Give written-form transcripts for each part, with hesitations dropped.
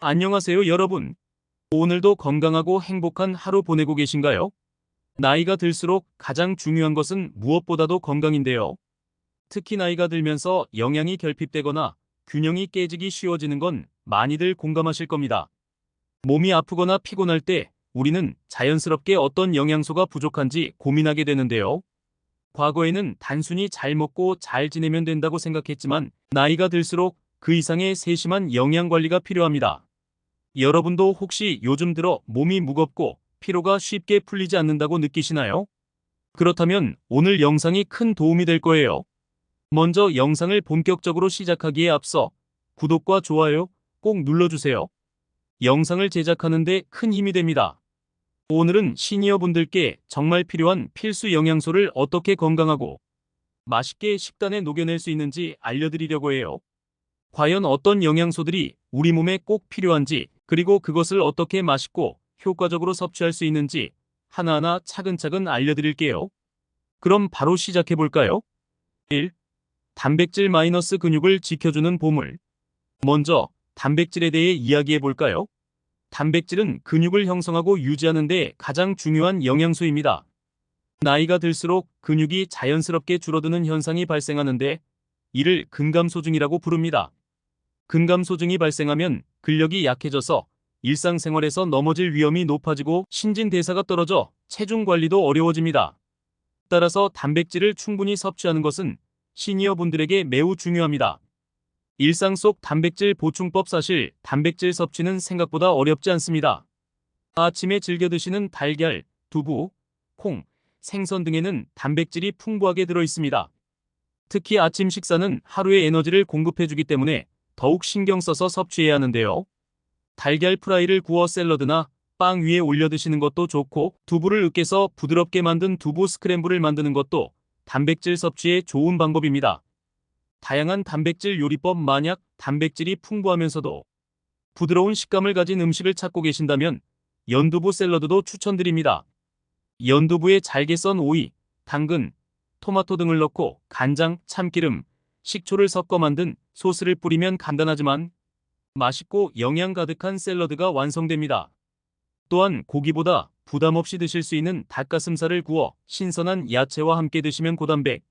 안녕하세요, 여러분. 오늘도 건강하고 행복한 하루 보내고 계신가요? 나이가 들수록 가장 중요한 것은 무엇보다도 건강인데요. 특히 나이가 들면서 영양이 결핍되거나 균형이 깨지기 쉬워지는 건 많이들 공감하실 겁니다. 몸이 아프거나 피곤할 때 우리는 자연스럽게 어떤 영양소가 부족한지 고민하게 되는데요. 과거에는 단순히 잘 먹고 잘 지내면 된다고 생각했지만 나이가 들수록 그 이상의 세심한 영양 관리가 필요합니다. 여러분도 혹시 요즘 들어 몸이 무겁고 피로가 쉽게 풀리지 않는다고 느끼시나요? 그렇다면 오늘 영상이 큰 도움이 될 거예요. 먼저 영상을 본격적으로 시작하기에 앞서 구독과 좋아요 꼭 눌러주세요. 영상을 제작하는데 큰 힘이 됩니다. 오늘은 시니어분들께 정말 필요한 필수 영양소를 어떻게 건강하고 맛있게 식단에 녹여낼 수 있는지 알려드리려고 해요. 과연 어떤 영양소들이 우리 몸에 꼭 필요한지, 그리고 그것을 어떻게 맛있고 효과적으로 섭취할 수 있는지 하나하나 차근차근 알려드릴게요. 그럼 바로 시작해볼까요? 1. 단백질 근육을 지켜주는 보물. 먼저 단백질에 대해 이야기해볼까요? 단백질은 근육을 형성하고 유지하는 데 가장 중요한 영양소입니다. 나이가 들수록 근육이 자연스럽게 줄어드는 현상이 발생하는데 이를 근감소증이라고 부릅니다. 근감소증이 발생하면 근력이 약해져서 일상생활에서 넘어질 위험이 높아지고 신진대사가 떨어져 체중 관리도 어려워집니다. 따라서 단백질을 충분히 섭취하는 것은 시니어분들에게 매우 중요합니다. 일상 속 단백질 보충법. 사실 단백질 섭취는 생각보다 어렵지 않습니다. 아침에 즐겨 드시는 달걀, 두부, 콩, 생선 등에는 단백질이 풍부하게 들어 있습니다. 특히 아침 식사는 하루의 에너지를 공급해주기 때문에 더욱 신경 써서 섭취해야 하는데요. 달걀 프라이를 구워 샐러드나 빵 위에 올려 드시는 것도 좋고, 두부를 으깨서 부드럽게 만든 두부 스크램블을 만드는 것도 단백질 섭취에 좋은 방법입니다. 다양한 단백질 요리법. 만약 단백질이 풍부하면서도 부드러운 식감을 가진 음식을 찾고 계신다면 연두부 샐러드도 추천드립니다. 연두부에 잘게 썬 오이, 당근, 토마토 등을 넣고 간장, 참기름, 식초를 섞어 만든 소스를 뿌리면 간단하지만 맛있고 영양 가득한 샐러드가 완성됩니다. 또한 고기보다 부담 없이 드실 수 있는 닭가슴살을 구워 신선한 야채와 함께 드시면 고단백,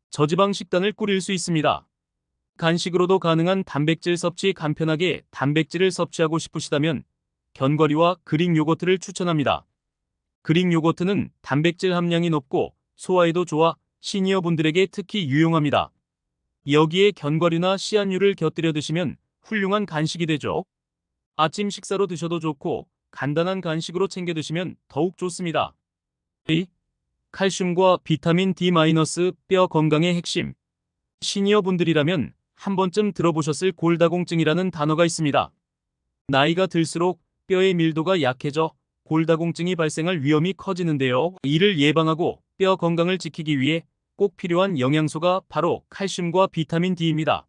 저지방 식단을 꾸릴 수 있습니다. 간식으로도 가능한 단백질 섭취. 간편하게 단백질을 섭취하고 싶으시다면 견과류와 그릭 요거트를 추천합니다. 그릭 요거트는 단백질 함량이 높고 소화에도 좋아 시니어분들에게 특히 유용합니다. 여기에 견과류나 씨앗류를 곁들여 드시면 훌륭한 간식이 되죠. 아침 식사로 드셔도 좋고 간단한 간식으로 챙겨 드시면 더욱 좋습니다. 2. 칼슘과 비타민 D-, 뼈 건강의 핵심. 시니어분들이라면 한 번쯤 들어보셨을 골다공증이라는 단어가 있습니다. 나이가 들수록 뼈의 밀도가 약해져 골다공증이 발생할 위험이 커지는데요. 이를 예방하고 뼈 건강을 지키기 위해 꼭 필요한 영양소가 바로 칼슘과 비타민 D입니다.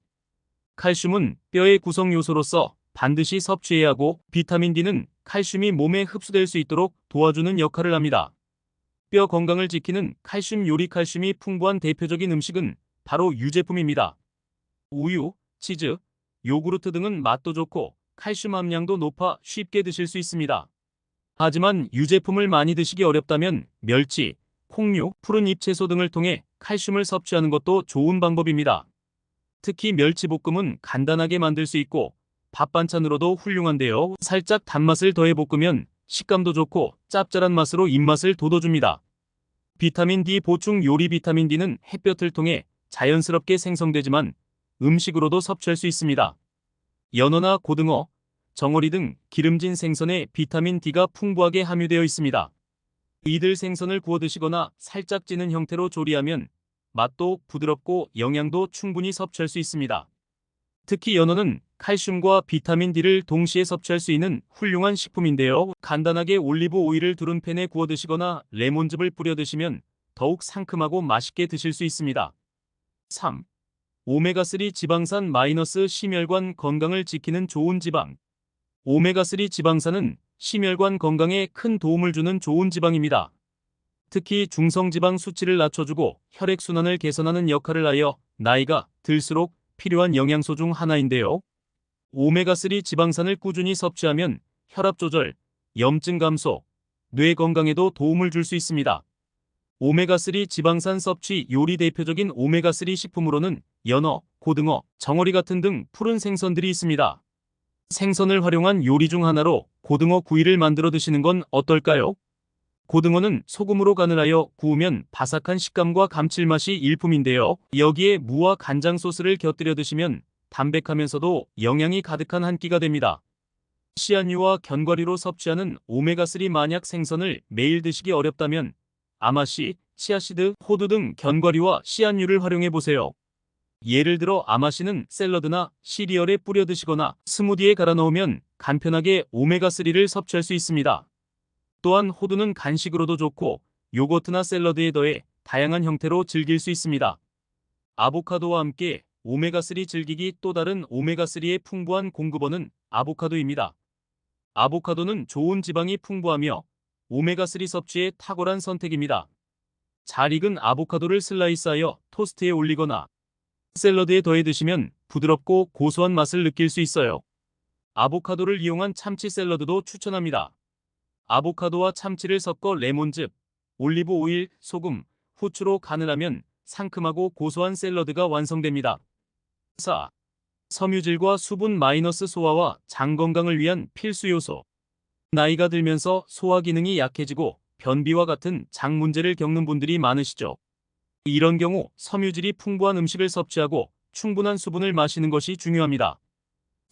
칼슘은 뼈의 구성 요소로서 반드시 섭취해야 하고, 비타민 D는 칼슘이 몸에 흡수될 수 있도록 도와주는 역할을 합니다. 뼈 건강을 지키는 칼슘 요리. 칼슘이 풍부한 대표적인 음식은 바로 유제품입니다. 우유, 치즈, 요구르트 등은 맛도 좋고 칼슘 함량도 높아 쉽게 드실 수 있습니다. 하지만 유제품을 많이 드시기 어렵다면 멸치, 콩류, 푸른 잎채소 등을 통해 칼슘을 섭취하는 것도 좋은 방법입니다. 특히 멸치볶음은 간단하게 만들 수 있고 밥 반찬으로도 훌륭한데요. 살짝 단맛을 더해 볶으면 식감도 좋고 짭짤한 맛으로 입맛을 돋워줍니다. 비타민 D 보충 요리. 비타민 D는 햇볕을 통해 자연스럽게 생성되지만 음식으로도 섭취할 수 있습니다. 연어나 고등어, 정어리 등 기름진 생선에 비타민 D가 풍부하게 함유되어 있습니다. 이들 생선을 구워 드시거나 살짝 찌는 형태로 조리하면 맛도 부드럽고 영양도 충분히 섭취할 수 있습니다. 특히 연어는 칼슘과 비타민 D를 동시에 섭취할 수 있는 훌륭한 식품인데요. 간단하게 올리브 오일을 두른 팬에 구워 드시거나 레몬즙을 뿌려 드시면 더욱 상큼하고 맛있게 드실 수 있습니다. 3. 오메가3 지방산 심혈관 건강을 지키는 좋은 지방. 오메가3 지방산은 심혈관 건강에 큰 도움을 주는 좋은 지방입니다. 특히 중성지방 수치를 낮춰주고 혈액순환을 개선하는 역할을 하여 나이가 들수록 필요한 영양소 중 하나인데요. 오메가3 지방산을 꾸준히 섭취하면 혈압 조절, 염증 감소, 뇌 건강에도 도움을 줄 수 있습니다. 오메가3 지방산 섭취 요리 대표적인 오메가3 식품으로는 연어, 고등어, 정어리 같은 등 푸른 생선들이 있습니다. 생선을 활용한 요리 중 하나로 고등어 구이를 만들어 드시는 건 어떨까요? 고등어는 소금으로 간을 하여 구우면 바삭한 식감과 감칠맛이 일품인데요. 여기에 무와 간장 소스를 곁들여 드시면 담백하면서도 영양이 가득한 한 끼가 됩니다. 씨앗류와 견과류로 섭취하는 오메가3 만약 생선을 매일 드시기 어렵다면 아마씨, 치아씨드, 호두 등 견과류와 씨앗류를 활용해 보세요. 예를 들어 아마씨는 샐러드나 시리얼에 뿌려 드시거나 스무디에 갈아 넣으면 간편하게 오메가3를 섭취할 수 있습니다. 또한 호두는 간식으로도 좋고 요거트나 샐러드에 더해 다양한 형태로 즐길 수 있습니다. 아보카도와 함께 오메가3 즐기기 또 다른 오메가3의 풍부한 공급원은 아보카도입니다. 아보카도는 좋은 지방이 풍부하며 오메가3 섭취에 탁월한 선택입니다. 잘 익은 아보카도를 슬라이스하여 토스트에 올리거나 샐러드에 더해 드시면 부드럽고 고소한 맛을 느낄 수 있어요. 아보카도를 이용한 참치 샐러드도 추천합니다. 아보카도와 참치를 섞어 레몬즙, 올리브 오일, 소금, 후추로 간을 하면 상큼하고 고소한 샐러드가 완성됩니다. 4. 섬유질과 수분 마이너스 소화와 장 건강을 위한 필수 요소. 나이가 들면서 소화 기능이 약해지고 변비와 같은 장 문제를 겪는 분들이 많으시죠. 이런 경우 섬유질이 풍부한 음식을 섭취하고 충분한 수분을 마시는 것이 중요합니다.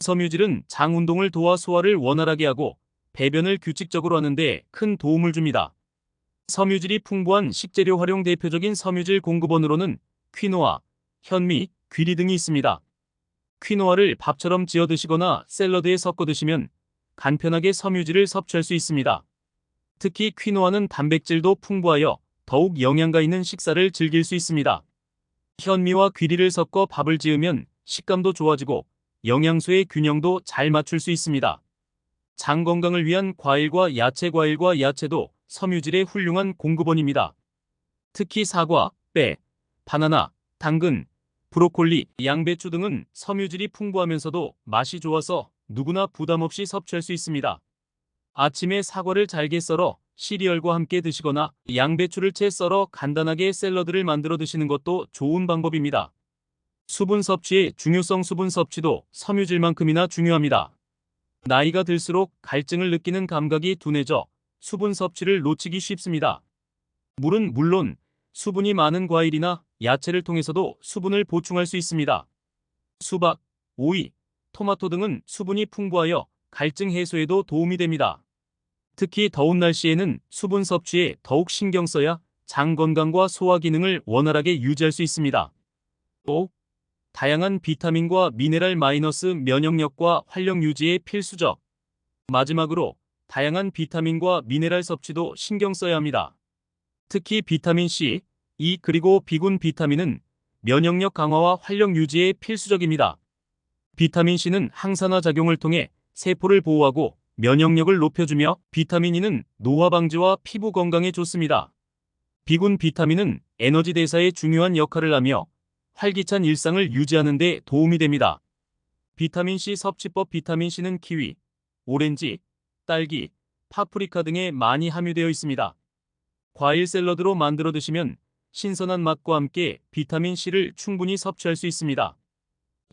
섬유질은 장 운동을 도와 소화를 원활하게 하고 배변을 규칙적으로 하는 데 큰 도움을 줍니다. 섬유질이 풍부한 식재료 활용 대표적인 섬유질 공급원으로는 퀴노아, 현미, 귀리 등이 있습니다. 퀴노아를 밥처럼 지어 드시거나 샐러드에 섞어 드시면 간편하게 섬유질을 섭취할 수 있습니다. 특히 퀴노아는 단백질도 풍부하여 더욱 영양가 있는 식사를 즐길 수 있습니다. 현미와 귀리를 섞어 밥을 지으면 식감도 좋아지고 영양소의 균형도 잘 맞출 수 있습니다. 장 건강을 위한 과일과 야채도 섬유질의 훌륭한 공급원입니다. 특히 사과, 빼, 바나나, 당근, 브로콜리, 양배추 등은 섬유질이 풍부하면서도 맛이 좋아서 누구나 부담 없이 섭취할 수 있습니다. 아침에 사과를 잘게 썰어 시리얼과 함께 드시거나 양배추를 채 썰어 간단하게 샐러드를 만들어 드시는 것도 좋은 방법입니다. 수분 섭취의 중요성. 수분 섭취도 섬유질만큼이나 중요합니다. 나이가 들수록 갈증을 느끼는 감각이 둔해져 수분 섭취를 놓치기 쉽습니다. 물은 물론 수분이 많은 과일이나 야채를 통해서도 수분을 보충할 수 있습니다. 수박, 오이, 토마토 등은 수분이 풍부하여 갈증 해소에도 도움이 됩니다. 특히 더운 날씨에는 수분 섭취에 더욱 신경 써야 장 건강과 소화 기능을 원활하게 유지할 수 있습니다. 또 다양한 비타민과 미네랄 마이너스 면역력과 활력 유지에 필수적. 마지막으로 다양한 비타민과 미네랄 섭취도 신경 써야 합니다. 특히 비타민 C, E 그리고 B군 비타민은 면역력 강화와 활력 유지에 필수적입니다. 비타민 C는 항산화 작용을 통해 세포를 보호하고 면역력을 높여주며 비타민 E는 노화 방지와 피부 건강에 좋습니다. B군 비타민은 에너지 대사에 중요한 역할을 하며 활기찬 일상을 유지하는 데 도움이 됩니다. 비타민C 섭취법. 비타민C는 키위, 오렌지, 딸기, 파프리카 등에 많이 함유되어 있습니다. 과일 샐러드로 만들어 드시면 신선한 맛과 함께 비타민C를 충분히 섭취할 수 있습니다.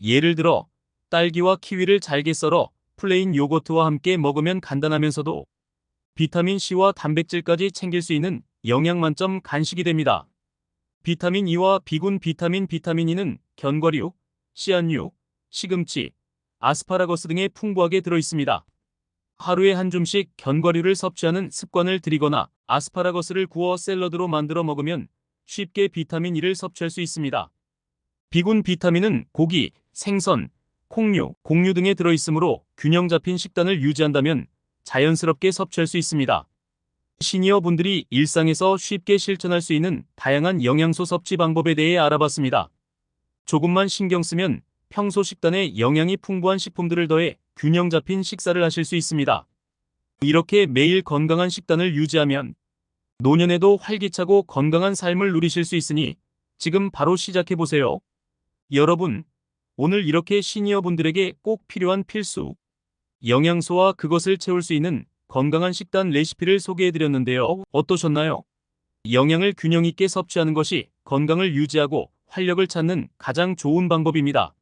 예를 들어 딸기와 키위를 잘게 썰어 플레인 요거트와 함께 먹으면 간단하면서도 비타민C와 단백질까지 챙길 수 있는 영양 만점 간식이 됩니다. 비타민 E와 B군 비타민 E는 견과류, 씨앗류, 시금치, 아스파라거스 등에 풍부하게 들어있습니다. 하루에 한 줌씩 견과류를 섭취하는 습관을 들이거나 아스파라거스를 구워 샐러드로 만들어 먹으면 쉽게 비타민 E를 섭취할 수 있습니다. B군 비타민은 고기, 생선, 콩류, 곡류 등에 들어있으므로 균형 잡힌 식단을 유지한다면 자연스럽게 섭취할 수 있습니다. 시니어 분들이 일상에서 쉽게 실천할 수 있는 다양한 영양소 섭취 방법에 대해 알아봤습니다. 조금만 신경 쓰면 평소 식단에 영양이 풍부한 식품들을 더해 균형 잡힌 식사를 하실 수 있습니다. 이렇게 매일 건강한 식단을 유지하면 노년에도 활기차고 건강한 삶을 누리실 수 있으니 지금 바로 시작해보세요. 여러분, 오늘 이렇게 시니어분들에게 꼭 필요한 필수 영양소와 그것을 채울 수 있는 건강한 식단 레시피를 소개해드렸는데요. 어떠셨나요? 영양을 균형 있게 섭취하는 것이 건강을 유지하고 활력을 찾는 가장 좋은 방법입니다.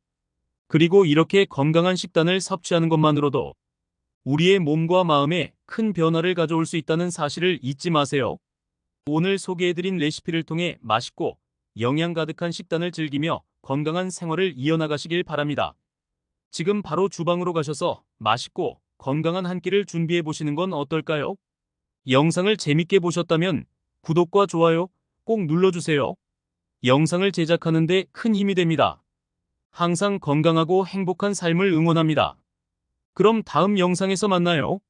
그리고 이렇게 건강한 식단을 섭취하는 것만으로도 우리의 몸과 마음에 큰 변화를 가져올 수 있다는 사실을 잊지 마세요. 오늘 소개해드린 레시피를 통해 맛있고 영양 가득한 식단을 즐기며 건강한 생활을 이어나가시길 바랍니다. 지금 바로 주방으로 가셔서 맛있고 건강한 한 끼를 준비해 보시는 건 어떨까요? 영상을 재밌게 보셨다면 구독과 좋아요 꼭 눌러주세요. 영상을 제작하는 데 큰 힘이 됩니다. 항상 건강하고 행복한 삶을 응원합니다. 그럼 다음 영상에서 만나요.